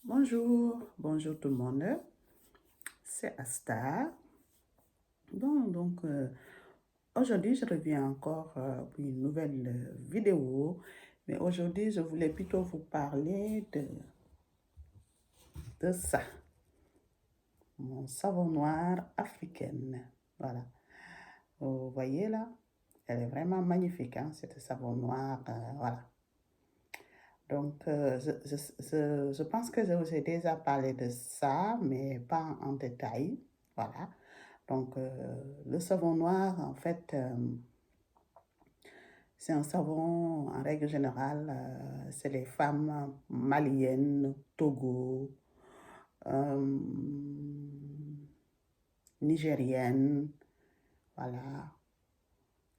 Bonjour tout le monde, c'est Asta. Aujourd'hui je reviens encore pour une nouvelle vidéo, mais aujourd'hui je voulais plutôt vous parler de ça, mon savon noir africaine. Voilà, vous voyez là, elle est vraiment magnifique, hein, cette savon noir, voilà. Donc, je pense que je vous ai déjà parlé de ça, mais pas en détail. Voilà. Donc, le savon noir, en fait, c'est un savon, en règle générale, c'est les femmes maliennes, Togo, euh, nigériennes, voilà,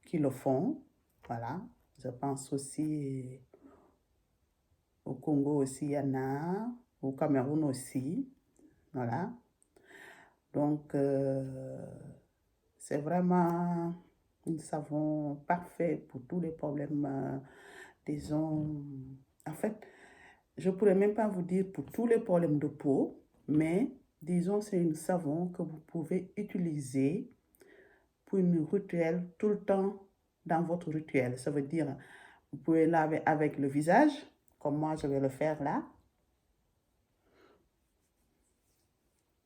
qui le font. Voilà. Je pense aussi au Congo aussi, il y en a, au Cameroun aussi. Voilà. Donc, c'est vraiment un savon parfait pour tous les problèmes, disons. En fait, je ne pourrais même pas vous dire pour tous les problèmes de peau, mais disons, c'est un savon que vous pouvez utiliser pour une rituel tout le temps dans votre rituel. Ça veut dire, vous pouvez laver avec le visage, comme moi je vais le faire là.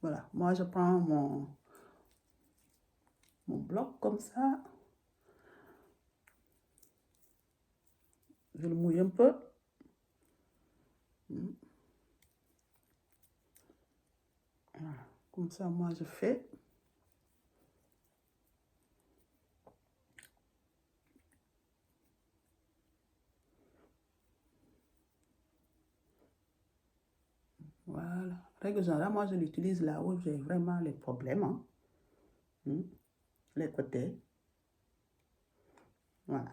Voilà, moi je prends mon bloc comme ça. Je le mouille un peu. Voilà. Comme ça, moi, je fais. Voilà. Règle générale, moi, je l'utilise là où j'ai vraiment les problèmes. Hein. Les côtés. Voilà.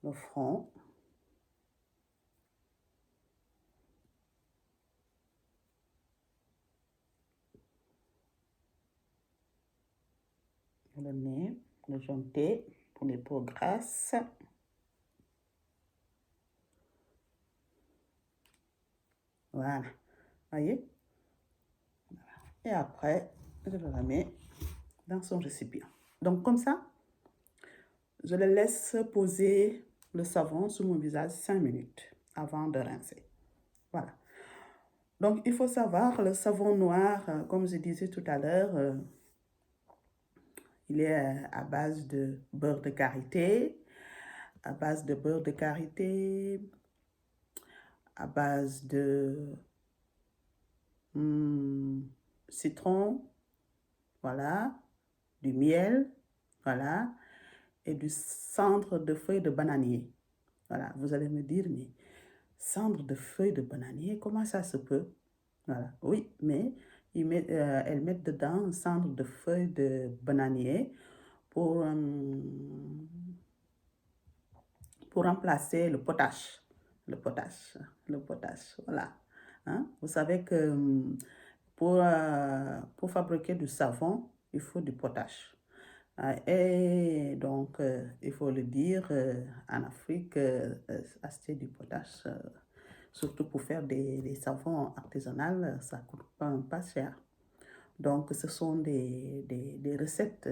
Le front. Le nez. Le jonté pour les peaux grasses. Voilà. Voyez? Et après, je le remets dans son récipient. Donc, comme ça, je le laisse poser le savon sur mon visage 5 minutes avant de rincer. Voilà. Donc, il faut savoir, le savon noir, comme je disais tout à l'heure, il est à base de beurre de karité, à base de beurre de karité, à base de citron, voilà, du miel, voilà, et du cendre de feuilles de bananier. Voilà, vous allez me dire, mais cendre de feuilles de bananier, comment ça se peut? Voilà, oui, mais elles mettent dedans cendre de feuilles de bananier pour remplacer le potasse. Le potasse, voilà. Hein? Vous savez que pour fabriquer du savon, il faut du potasse. Et donc, il faut le dire, en Afrique, acheter du potasse, surtout pour faire des savons artisanaux, ça ne coûte pas cher. Donc, ce sont des recettes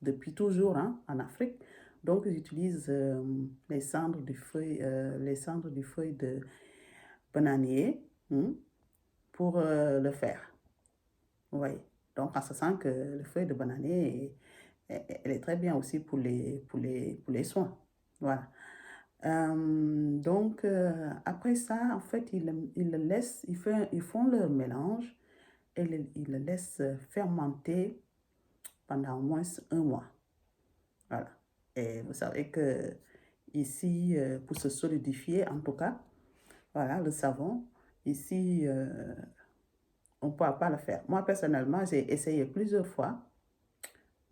depuis toujours hein, en Afrique. Donc, ils utilisent les cendres du feuille de bananier pour le faire. Vous voyez. Donc, en ce sens que le feuille de bananier, elle est très bien aussi pour les soins. Voilà. Donc, après ça, en fait, ils le laissent, ils font leur mélange et ils le laissent fermenter pendant au moins 1 mois. Voilà. Et vous savez que ici, pour se solidifier, en tout cas, voilà, le savon, ici, on ne pourra pas le faire. Moi, personnellement, j'ai essayé plusieurs fois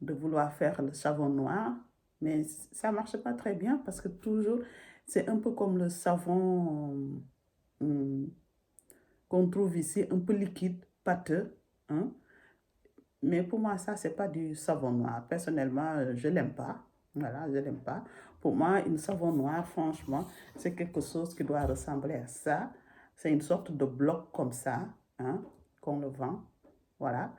de vouloir faire le savon noir, mais ça ne marche pas très bien parce que toujours, c'est un peu comme le savon qu'on trouve ici, un peu liquide, pâteux. Hein? Mais pour moi, ça, c'est pas du savon noir. Personnellement, je l'aime pas. Voilà, je l'aime pas. Pour moi, une savon noir, franchement, c'est quelque chose qui doit ressembler à ça. C'est une sorte de bloc comme ça, hein, qu'on le vend. Voilà.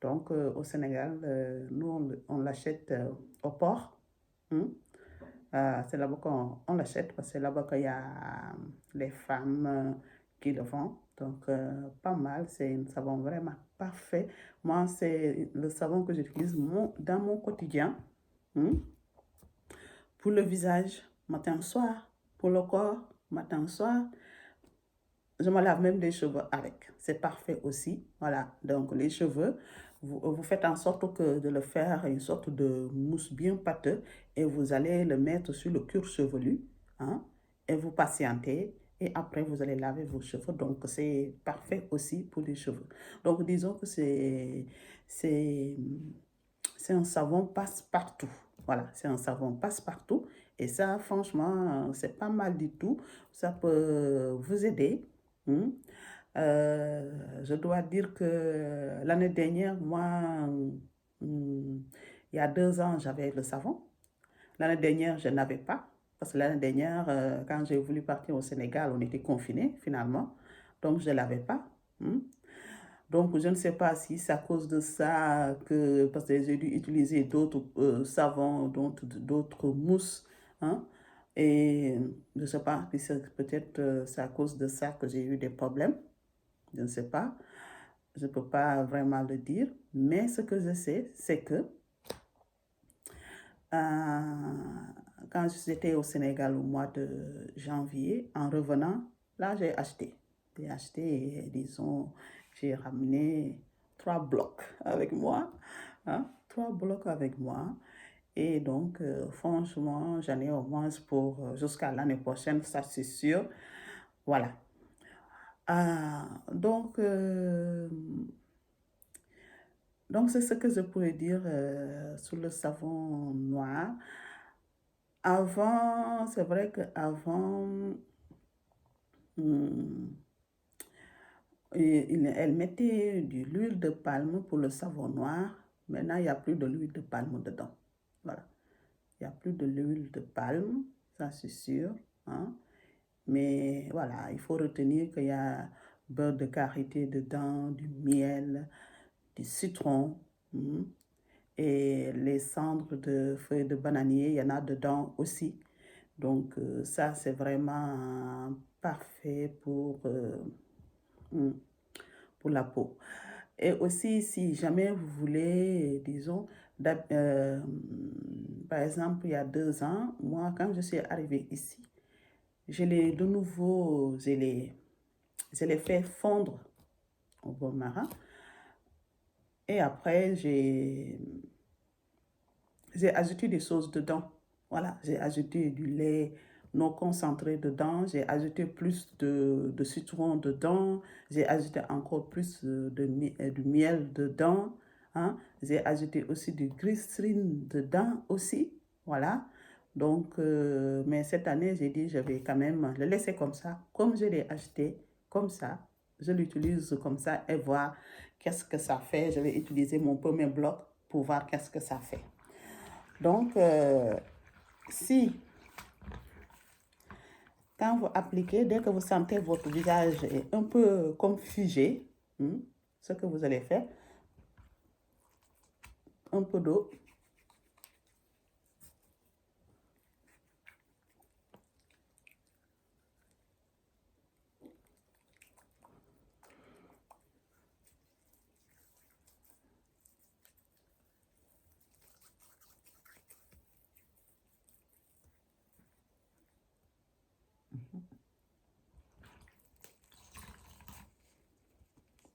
Donc, au Sénégal, nous, on l'achète au port. Hein. C'est là-bas qu'on l'achète parce que c'est là-bas qu'il y a les femmes qui le font. Donc, pas mal. C'est un savon vraiment parfait. Moi, c'est le savon que j'utilise dans mon quotidien. Hein. Pour le visage, matin, soir. Pour le corps, matin, soir. Je me lave même les cheveux avec. C'est parfait aussi. Voilà. Donc, les cheveux, vous faites en sorte que de le faire une sorte de mousse bien pâteux et vous allez le mettre sur le cuir chevelu. Hein, et vous patientez. Et après, vous allez laver vos cheveux. Donc, c'est parfait aussi pour les cheveux. Donc, disons que c'est, c'est un savon passe-partout. Voilà, c'est un savon passe-partout. Et ça, franchement, c'est pas mal du tout. Ça peut vous aider. Hmm. Je dois dire que l'année dernière, moi, il y a 2 ans, j'avais le savon. L'année dernière, je n'avais pas. Parce que l'année dernière, quand j'ai voulu partir au Sénégal, on était confinés finalement. Donc, je ne l'avais pas. Hmm. Donc, je ne sais pas si c'est à cause de ça que, parce que j'ai dû utiliser d'autres savons, d'autres mousses. Hein, et je ne sais pas si peut-être c'est à cause de ça que j'ai eu des problèmes. Je ne sais pas. Je ne peux pas vraiment le dire. Mais ce que je sais, c'est que quand j'étais au Sénégal au mois de janvier, en revenant, là, j'ai acheté. J'ai acheté, disons, j'ai ramené 3 blocs avec moi. Hein, 3 blocs avec moi. Et donc, franchement, j'en ai au moins pour jusqu'à l'année prochaine, ça c'est sûr. Voilà. Donc, donc c'est ce que je pourrais dire sur le savon noir. Avant, c'est vrai qu'avant, hum, elle mettait de l'huile de palme pour le savon noir. Maintenant, il n'y a plus de l'huile de palme dedans. Voilà. Il n'y a plus de l'huile de palme, ça c'est sûr. Hein. Mais voilà, il faut retenir qu'il y a beurre de karité dedans, du miel, du citron. Et les cendres de feuilles de bananier, il y en a dedans aussi. Donc, ça, c'est vraiment parfait pour la peau. Et aussi, si jamais vous voulez, disons, par exemple, il y a 2 ans, moi, quand je suis arrivée ici, de nouveau, je l'ai fait fondre au bord marin. Et après, j'ai ajouté des choses dedans. Voilà, j'ai ajouté du lait non concentré dedans, j'ai ajouté plus de citron dedans, j'ai ajouté encore plus de miel dedans. Hein. J'ai ajouté aussi du glycérine dedans aussi. Voilà. Donc, mais cette année, j'ai dit, je vais quand même le laisser comme ça. Comme je l'ai acheté, comme ça, je l'utilise comme ça et voir qu'est-ce que ça fait. Je vais utiliser mon premier bloc pour voir qu'est-ce que ça fait. Donc, si, quand vous appliquez, dès que vous sentez votre visage est un peu comme figé, ce que vous allez faire, un peu d'eau.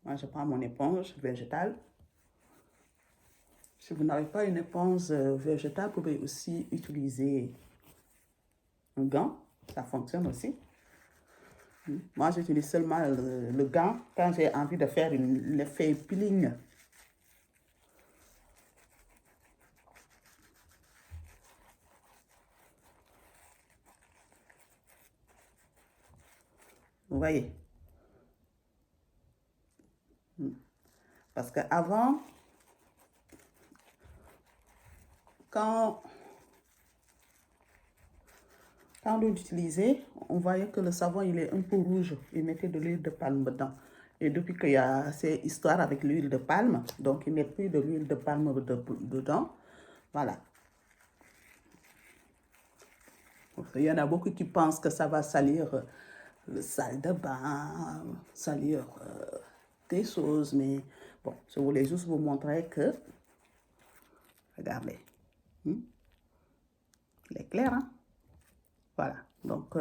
Moi, je prends mon éponge végétale. Si vous n'avez pas une éponge végétale, vous pouvez aussi utiliser un gant. Ça fonctionne aussi. Moi, j'utilise seulement le gant quand j'ai envie de faire l'effet peeling. Vous voyez? Parce qu'avant, quand Quand on l'utilisait, on voyait que le savon il est un peu rouge. Ils mettaient de l'huile de palme dedans. Et depuis qu'il y a ces histoires avec l'huile de palme, donc ils ne mettent plus de l'huile de palme dedans. Voilà. Il y en a beaucoup qui pensent que ça va salir le salle de bain, salir des choses. Mais bon, je voulais juste vous montrer que, regardez, il est clair, hein? Voilà. Donc,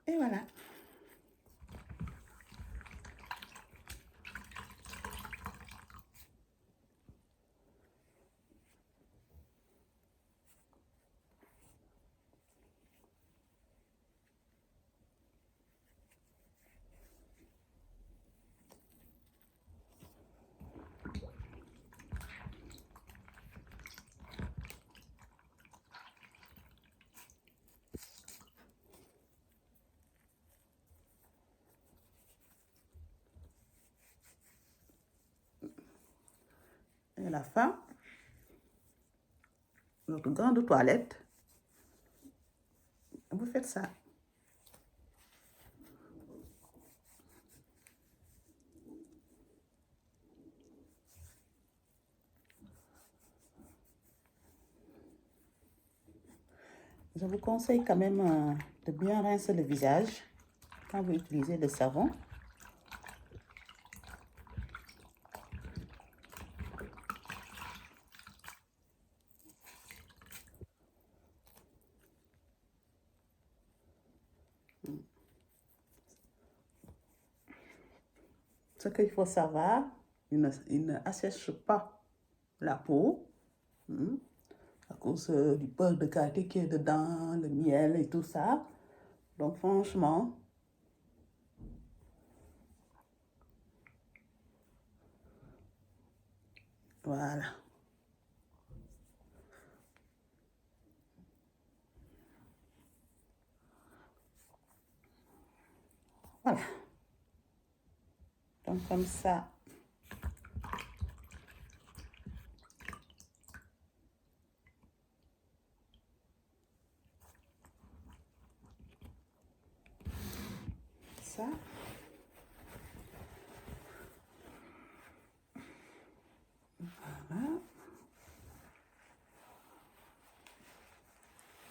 et voilà. Et à la fin, notre grande toilette, vous faites ça. Je vous conseille quand même de bien rincer le visage quand vous utilisez le savon. Ce qu'il faut savoir, il ne assèche pas la peau à cause du beurre de karité qui est dedans, le miel et tout ça. Donc franchement, voilà. Voilà. Donc comme ça, ça. Voilà.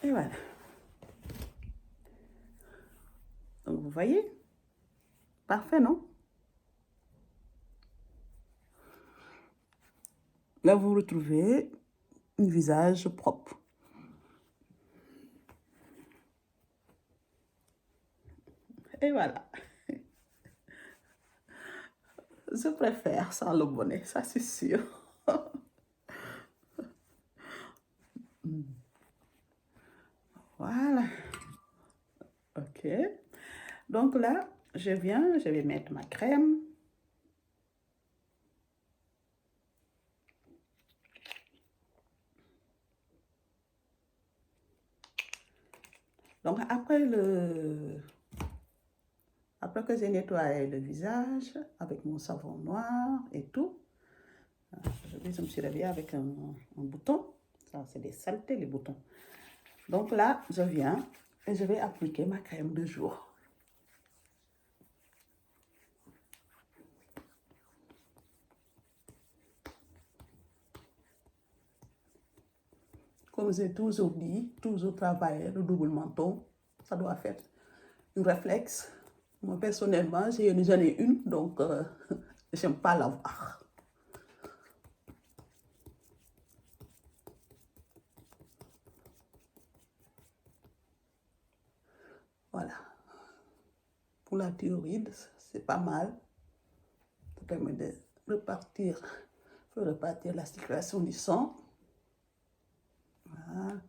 Et voilà. Donc vous voyez, parfait, non? Là, vous retrouvez un visage propre. Et voilà. Je préfère sans le bonnet, ça c'est sûr. Voilà. OK. Donc là, je vais mettre ma crème. Donc après que j'ai nettoyé le visage avec mon savon noir et tout, je me suis réveillée avec un bouton. Ça, c'est des saletés, les boutons. Donc là, je viens et je vais appliquer ma crème de jour. Comme j'ai toujours dit, toujours travaillé le double menton, ça doit faire un réflexe. Moi, personnellement, j'en ai une, donc j'aime pas l'avoir. Voilà. Pour la thyroïde, c'est pas mal. Ça permet de repartir la circulation du sang. Voilà.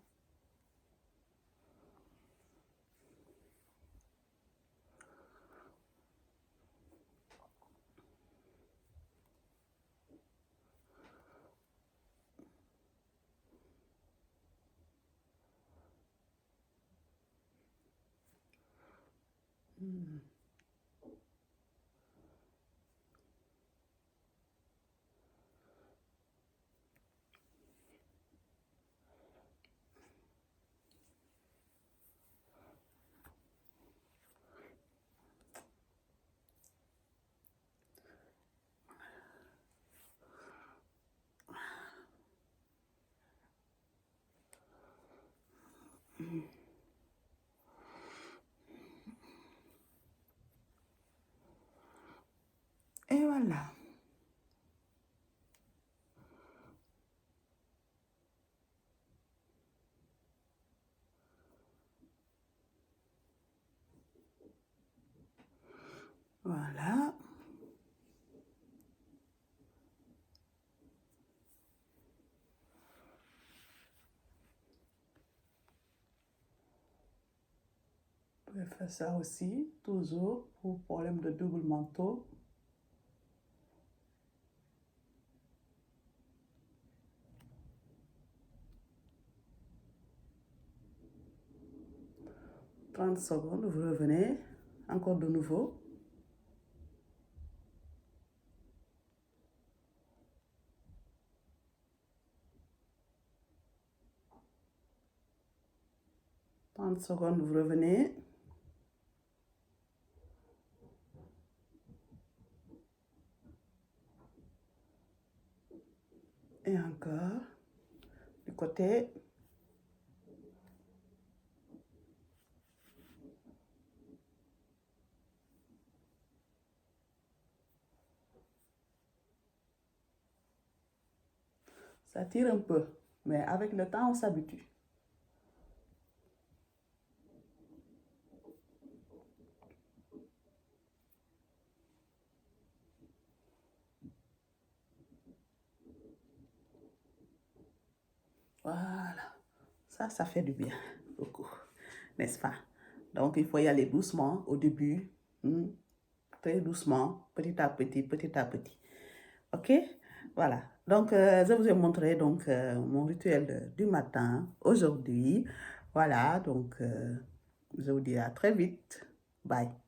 Et voilà. Voilà. Vous pouvez faire ça aussi, toujours pour problème de double manteau. « 30 secondes, vous revenez, encore de nouveau. « 30 secondes, vous revenez. Et encore, du côté. Ça tire un peu, mais avec le temps, on s'habitue. Voilà. Ça fait du bien, beaucoup, n'est-ce pas? Donc, il faut y aller doucement au début, très doucement, petit à petit, petit à petit. OK? Voilà. Donc, je vous ai montré donc, mon rituel du matin aujourd'hui. Voilà, donc, je vous dis à très vite. Bye.